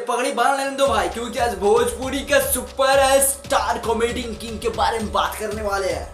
पगड़ी बांध लेने दो भाई, क्योंकि आज भोजपुरी का सुपर स्टार कॉमेडी किंग के बारे में बात करने वाले हैं।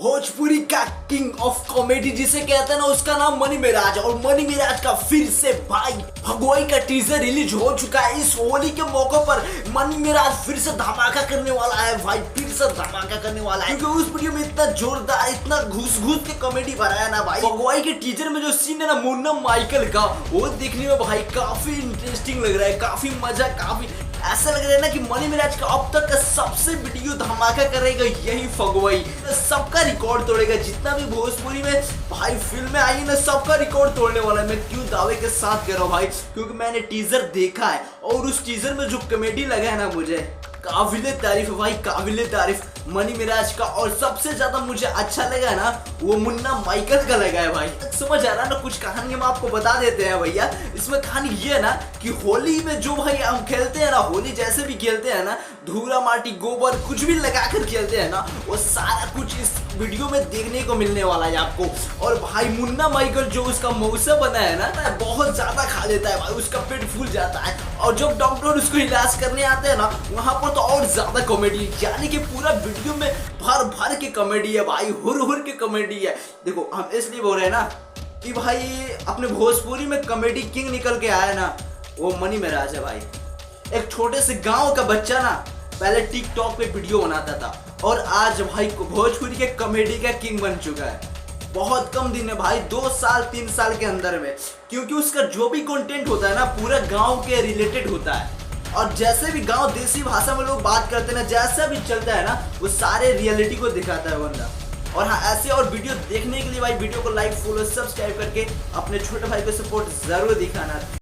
भोजपुरी का किंग ऑफ कॉमेडी जिसे कहते हैं ना, उसका नाम मनी मिराज। और मनी मिराज का फिर से भाई भगोई का टीजर रिलीज हो चुका है। इस होली के मौके पर मनी मिराज फिर से धमाका करने वाला है भाई, फिर से धमाका करने वाला है, क्योंकि उस वीडियो में इतना जोरदार, इतना घुस घुस के कॉमेडी भरा है ना भाई। भगोई के टीजर में जो सीन है ना मुन्ना माइकल का, वो देखने में भाई काफी इंटरेस्टिंग लग रहा है, काफी मजा, काफी ऐसा लग रहा है ना कि मनी मिराज का अब तक का सबसे वीडियो धमाका करेगा यही फगवाई, सबका रिकॉर्ड तोड़ेगा। जितना भी भोजपुरी में भाई फिल्में आई है ना, सबका रिकॉर्ड तोड़ने वाला है। मैं क्यों दावे के साथ कह रहा हूँ भाई, क्योंकि मैंने टीजर देखा है और उस टीजर में जो कॉमेडी लगा है ना, मुझे काबिले तारीफ है भाई, काबिले तारीफ मनी मिराज का। और सबसे ज्यादा मुझे अच्छा लगा ना, वो मुन्ना माइकल का लगा है भाई। समझ आ रहा है ना, कुछ कहानी हम आपको बता देते हैं भैया। इसमें कहानी ये है ना कि होली में जो भाई हम खेलते हैं ना, होली जैसे भी खेलते हैं ना, धूरा माटी गोबर कुछ भी लगाकर खेलते हैं ना, वो सारा कुछ इस वीडियो में देखने को मिलने वाला है आपको। और भाई मुन्ना माइकल जो उसका मौसा बना है ना, बहुत ज्यादा खा लेता है भाई, उसका पेट फूल जाता है। और जब डॉक्टर उसको इलाज करने आते हैं ना, वहां पर तो और ज्यादा कॉमेडी, यानी कि पूरा वीडियो में भर भर के कॉमेडी है भाई, हुर हुर के कॉमेडी है। देखो हम इसलिए बोल रहे हैं ना कि भाई अपने भोजपुरी में कॉमेडी किंग निकल के आया ना, वो मनी मिराज है भाई। एक छोटे से गांव का बच्चा ना पहले टिकटॉक पे वीडियो बनाता था, और आज भाई भोजपुरी के कॉमेडी का किंग बन चुका है। बहुत कम दिन है भाई, 2 साल 3 साल के अंदर में, क्योंकि उसका जो भी कंटेंट होता है ना, पूरा गांव के रिलेटेड होता है। और जैसे भी गांव देसी भाषा में लोग बात करते हैं ना, जैसा भी चलता है ना, वो सारे रियलिटी को दिखाता है बंदा। और हाँ, ऐसे और वीडियो देखने के लिए भाई वीडियो को लाइक, फॉलो, सब्सक्राइब करके अपने छोटे भाई को सपोर्ट जरूर दिखाना।